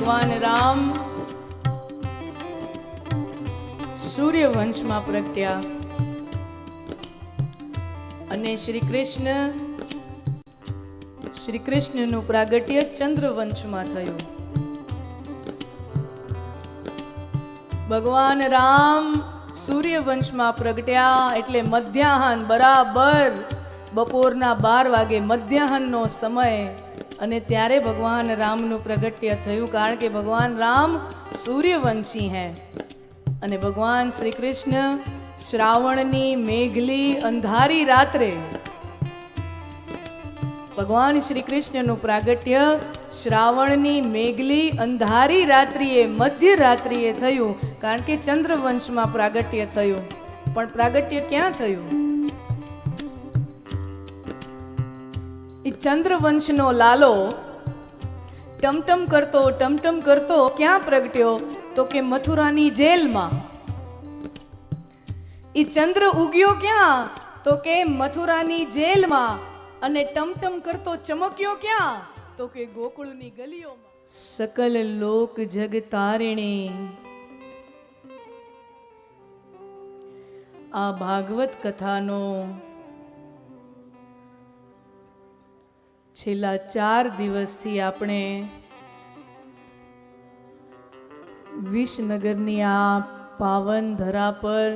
ભગવાન રામ સૂર્યવંશમાં પ્રગટ્યા અને શ્રી કૃષ્ણનું પ્રાગટ્ય ચંદ્રવંશમાં થયું. ભગવાન રામ સૂર્યવંશમાં પ્રગટ્યા એટલે મધ્યાહન બરાબર બપોરના 12 વાગે મધ્યાહનનો સમય, અને ત્યારે ભગવાન રામનું પ્રગટ્ય થયું. કારણ કે ભગવાન રામ સૂર્યવંશી હૈ અને ભગવાન શ્રી કૃષ્ણ શ્રાવણની મેઘલી અંધારી રાત્રે ભગવાન શ્રી કૃષ્ણનું પ્રાગટ્ય શ્રાવણની મેઘલી અંધારી રાત્રિએ મધ્યરાત્રિએ થયું. કારણ કે ચંદ્રવંશમાં પ્રાગટ્ય થયું. પણ પ્રાગટ્ય ક્યાં થયું? એ ચંદ્રવંશનો લાલો ટમટમ કરતો ક્યાં પ્રગટ્યો? તો કે મથુરાની જેલમાં. એ ચંદ્ર ઉગ્યો ક્યાં? તો કે મથુરાની જેલમાં. અને ટમટમ કરતો ચમક્યો ક્યાં? તો કે ગોકુળની ગલીઓમાં. સકલ લોક જગ તારિણી. આ ભાગવત કથાનો છેલ્લા 4 દિવસથી આપણે વિસનગરની આ પાવન ધરા પર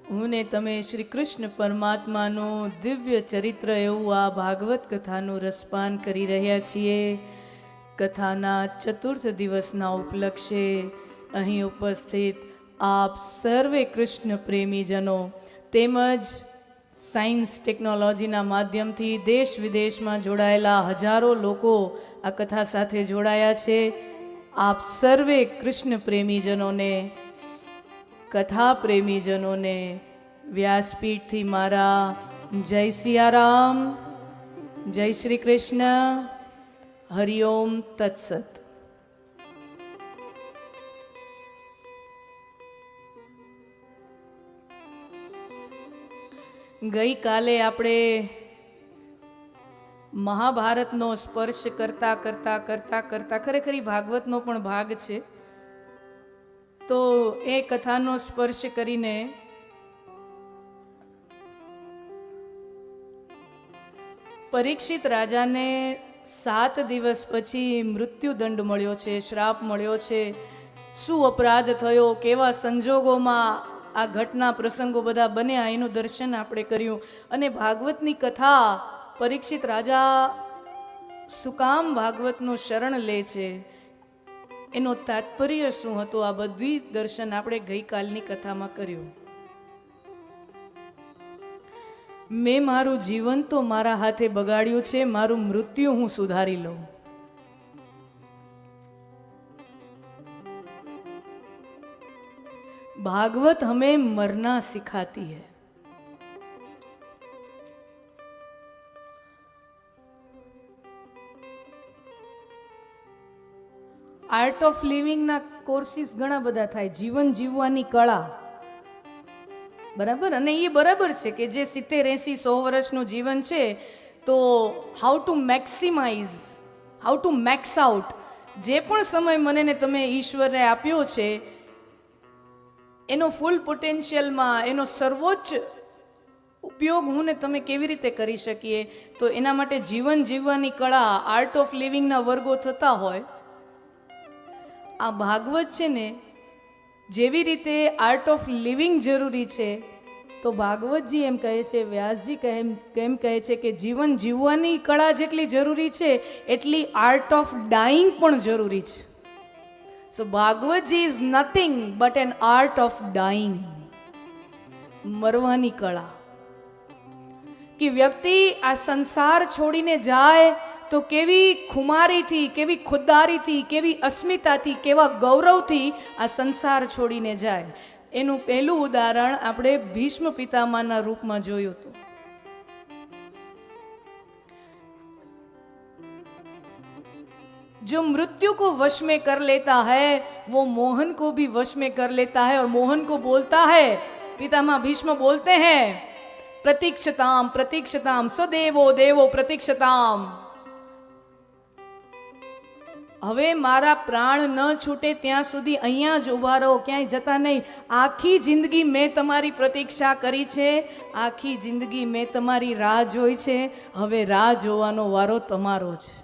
હું ને તમે શ્રી કૃષ્ણ પરમાત્માનું દિવ્ય ચરિત્ર એવું આ ભાગવત કથાનું રસપાન કરી રહ્યા છીએ. કથાના 4th દિવસના ઉપલક્ષે અહીં ઉપસ્થિત આપ સર્વે કૃષ્ણ પ્રેમીજનો તેમજ સાયન્સ ટેકનોલોજીના માધ્યમથી દેશ વિદેશમાં જોડાયેલા હજારો લોકો આ કથા સાથે જોડાયા છે. આપ સર્વે કૃષ્ણ પ્રેમીજનોને, કથા પ્રેમીજનોને વ્યાસપીઠથી મારા જય સિયારામ, જય શ્રી કૃષ્ણ, હરિઓમ તત્સત. ગઈકાલે આપણે મહાભારતનો સ્પર્શ કરતા ખરેખર ભાગવતનો પણ ભાગ છે, તો એ કથાનો સ્પર્શ કરીને પરીક્ષિત રાજાને 7 દિવસ પછી મૃત્યુદંડ મળ્યો છે, શ્રાપ મળ્યો છે. શું અપરાધ થયો, કેવા સંજોગોમાં આ ઘટના પ્રસંગો બધા બન્યા, એનું દર્શન આપણે કર્યું. અને ભાગવતની કથા પરીક્ષિત રાજા શું કામ ભાગવતનું શરણ લે છે, એનો તાત્પર્ય શું હતો, આ બધી દર્શન આપણે ગઈકાલની કથામાં કર્યું. મેં મારું જીવન તો મારા હાથે બગાડ્યું છે, મારું મૃત્યુ હું સુધારી લઉં. भागवत हमें मरना सिखाती है. आर्ट ऑफ लिविंग ना कोर्सेस घણા બધા થાય, જીવન જીવવાની કળા, બરાબર. અને એ બરાબર છે કે જે 70, 80, 100 વર્ષનું જીવન છે, તો how to maximise, how to max out, જે પણ સમય મને ને તમે ઈશ્વરે આપ્યો છે એનો ફૂલ પોટેન્શિયલમાં એનો સર્વોચ્ચ ઉપયોગ હું ને તમે કેવી રીતે કરી શકીએ, તો એના માટે જીવન જીવવાની કળા, આર્ટ ઓફ લિવિંગના વર્ગો થતા હોય. આ ભાગવત છે ને, જેવી રીતે આર્ટ ઓફ લિવિંગ જરૂરી છે, તો ભાગવતજી એમ કહે છે, વ્યાસજી કેમ કહે છે કે જીવન જીવવાની કળા જેટલી જરૂરી છે એટલી આર્ટ ઓફ ડાઈંગ પણ જરૂરી છે. So Bhagavad-ji is nothing but an art of dying. મરવાની કળા. કે વ્યક્તિ આ સંસાર છોડીને જાય તો કેવી ખુમારીથી, કેવી ખુદદારીથી, કેવી અસ્મિતાથી, કેવા ગૌરવથી આ સંસાર છોડીને જાય. એનું પહેલું ઉદાહરણ આપણે ભીષ્મ પિતામહના રૂપમાં જોયું હતું. जो मृत्यु को वश में कर लेता है वो मोहन को भी वश में कर लेता है. और मोहन को बोलता है, पितामह भीष्म बोलते हैं પ્રતીક્ષતામ પ્રતીક્ષતામ સદેવો દેવો પ્રતીક્ષતામ. હવે મારા પ્રાણ ન છૂટે ત્યાં સુધી અહીંયા જ ઊભા રહો, ક્યાંય જતા નહીં. આખી જિંદગી મેં તમારી પ્રતીક્ષા કરી છે, આખી જિંદગી મેં તમારી રાહ જોઈ છે. હવે રાહ જોવાનો વારો તમારો છે.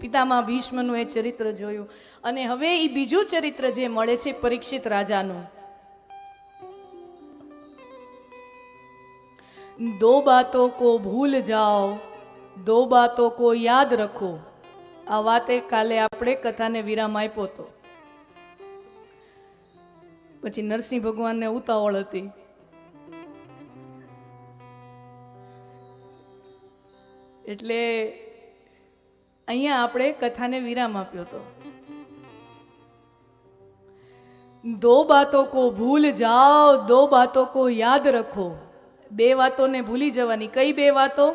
પિતામહ ભીષ્મનું એ ચરિત્ર જોયું. અને હવે એ બીજું ચરિત્ર જે મળે છે પરીક્ષિત રાજાનું. દો બાતો કો ભૂલ જાઓ, દો બાતો કો યાદ રખો. આ વાતે કાલે આપણે કથાને વિરામ આપ્યો હતો. પછી નરસિંહ ભગવાનને ઉતાવળ હતી, એટલે અહીંયા આપણે કથાને વિરામ આપ્યો હતો. દો બાતો કો ભૂલ જાઓ, દો બાતો કો યાદ રખો. બે વાતોને ભૂલી જવાની. કઈ બે વાતો?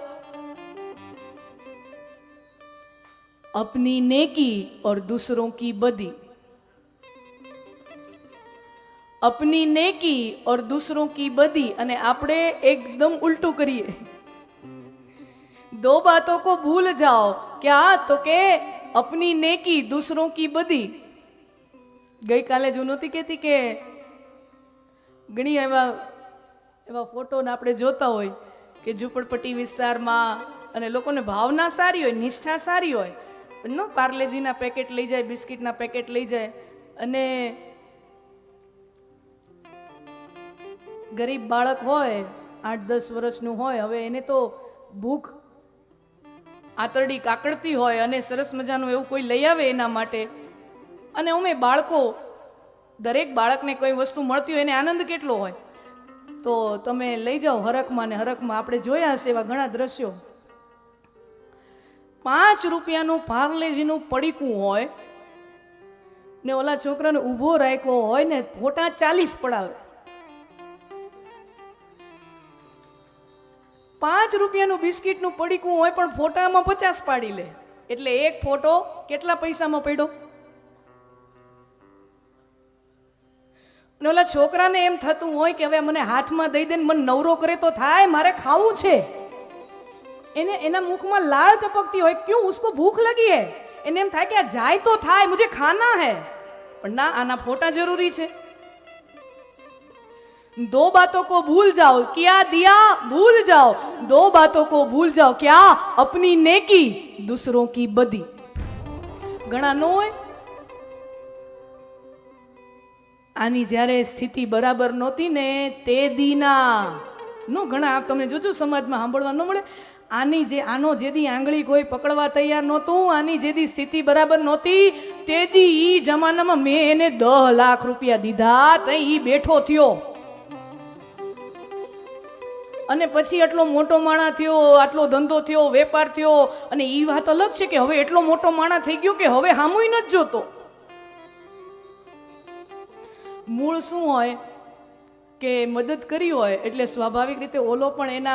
अपनी नेकी और दूसरों की बदी. अपनी नेकी और दूसरों की बदी. અને આપણે એકદમ ઉલટું કરીએ. दो बातों को भूल जाओ. क्या? तो के अपनी नेकी दूसरों की बदी. ગઈકાલે જો નહોતી કહેતી કે ઘણી એવા ફોટો ને આપણે જોતા હોય કે ઝૂંપડપટ્ટી વિસ્તારમાં અને લોકોને ભાવના સારી હોય, નિષ્ઠા સારી હોય, નો પાર્લેજીના પેકેટ લઈ જાય, બિસ્કિટના પેકેટ લઈ જાય, અને ગરીબ બાળક હોય 8-10 વર્ષનું હોય, હવે એને તો ભૂખ આતરડી કાકડતી હોય અને સરસ મજાનું એવું કોઈ લઈ આવે એના માટે. અને અમે બાળકો, દરેક બાળકને કોઈ વસ્તુ મળતી હોય એને આનંદ કેટલો હોય. તો તમે લઈ જાઓ હરખમાં, ને હરખમાં આપણે જોયા હશે એવા ઘણા દ્રશ્યો. 5 રૂપિયાનું પાર્લેજીનું પડીકું હોય ને ઓલા છોકરાને ઊભો રાખ્યો હોય ને ફોટા 40 પડાવે. 5 રૂપિયાનું બિસ્કિટનું પડીકું હોય પણ ફોટામાં 50 પાડી લે. એટલે એક ફોટો કેટલા પૈસામાં પડ્યો? ને ઓલા છોકરાને એમ થતું હોય કે હવે મને હાથમાં દઈ દે, મને નવરો કરે તો થાય, મારે ખાવું છે. એને એના મુખમાં લાળ ટપકતી હોય, ક્यों? उसको भूख लगी है. એને એમ થાય કે આ જાય તો થાય, મુझे खाना है. પણ ના, આના ફોટા જરૂરી છે. दो बातों को भूल जाओ. क्या दिया? भूल जाओ. दो बातों को भूल जाओ. क्या? अपनी नेकी दूसरों की बदी. ઘણા નો હોય. આની જ્યારે સ્થિતિ બરાબર નહોતી ને તે દીના નો, ઘણા તમે જોજો સમાજમાં સાંભળવા ન મળે. આનો જેદી આંગળી કોઈ પકડવા તૈયાર નહોતું, આની જેદી સ્થિતિ બરાબર નહોતી, તેદી ઈ જમાનામાં મેં એને 10 લાખ રૂપિયા દીધા, તઈ ઈ બેઠો થયો. અને પછી એટલો મોટો માણા થયો, આટલો ધંધો થયો, વેપાર થયો. અને ઈ વાત અલગ છે કે હવે એટલો મોટો માણા થઈ ગયો કે હવે હામુય નથી જોતો. મૂળ શું હોય કે મદદ કરી હોય એટલે સ્વાભાવિક રીતે ઓલો પણ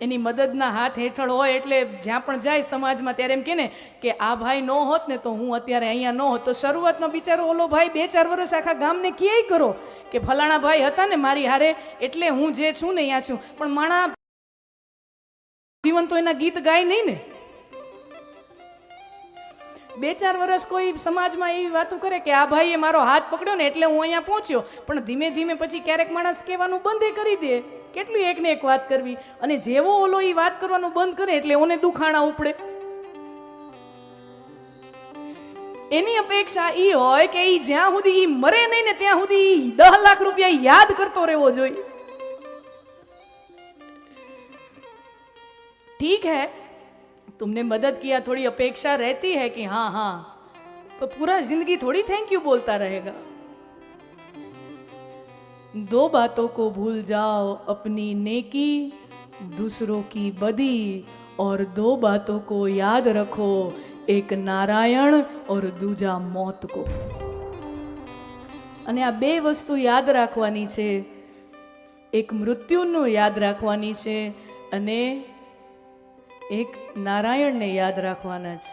એની મદદના હાથ હેઠળ હોય. એટલે જ્યાં પણ જાય સમાજમાં ત્યારે એમ કે ને કે આ ભાઈ ન હોત ને તો હું અત્યારે અહીંયા ન હોત. તો શરૂઆતમાં બિચારો ઓલો ભાઈ 2-4 વર્ષ આખા ગામને ક્યાંય કરો કે ફલાણા ભાઈ હતા ને મારી હારે એટલે હું જે છું ને અહીંયા છું. પણ માણા જીવન તો એના ગીત ગાય નહીં ને. 2-4 વર્ષ કોઈ સમાજમાં એવી વાતો કરે કે આ ભાઈએ મારો હાથ પકડ્યો ને એટલે હું અહીંયા પહોંચ્યો. પણ ધીમે ધીમે પછી ક્યારેક માણસ કહેવાનું બંધ કરી દે. કેટલી એકને એક વાત કરવી. અને જેવો ઓલો એ વાત કરવાનું બંધ કરે એટલે ઓને દુખાણા ઉપડે. એની અપેક્ષા ઈ હોય કે ઈ જ્યાં સુધી ઈ મરે નહીં ને ત્યાં સુધી 10 લાખ રૂપિયા યાદ કરતો રહેવો જોઈએ. ठीक है, तुमने मदद किया, थोड़ी अपेक्षा रहती है कि हाँ हाँ, पर पूरा जिंदगी थोड़ी थैंक यू बोलता रहेगा. दो बातों को भूल जाओ, अपनी नेकी दूसरों की बदी, और दो बातों को याद रखो, एक नारायण और दूजा मौत को. અને આ બે વસ્તુ યાદ રાખવાની છે. એક મૃત્યુનું યાદ રાખવાની છે અને એક નારાયણને યાદ રાખવાના છે.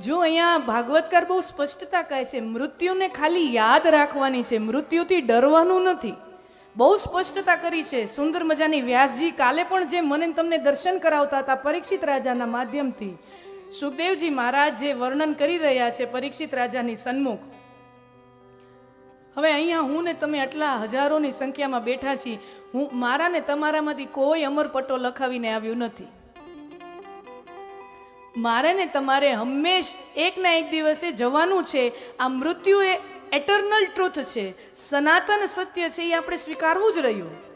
જો અહીંયા ભાગવતકાર બહુ સ્પષ્ટતા કહે છે, મૃત્યુને ખાલી યાદ રાખવાની છે, મૃત્યુથી ડરવાનું નથી. બહુ સ્પષ્ટતા કરી છે, સુંદર મજાની. વ્યાસજી કાલે પણ જે મને ને તમને દર્શન કરાવતા હતા પરીક્ષિત રાજાના માધ્યમથી, સુખદેવજી મહારાજ જે વર્ણન કરી રહ્યા છે પરીક્ષિત રાજાની સન્મુખ. હવે અહીંયા હું ને તમે આટલા હજારોની સંખ્યામાં બેઠા છીએ. મારા ને તમારામાંથી કોઈ અમરપટ્ટો લખાવીને આવ્યું નથી. મારે ને તમારે હંમેશ એક ના એક દિવસે જવાનું છે. આ મૃત્યુ એ એટર્નલ ટ્રુથ છે, સનાતન સત્ય છે, એ આપણે સ્વીકારવું જ રહ્યું.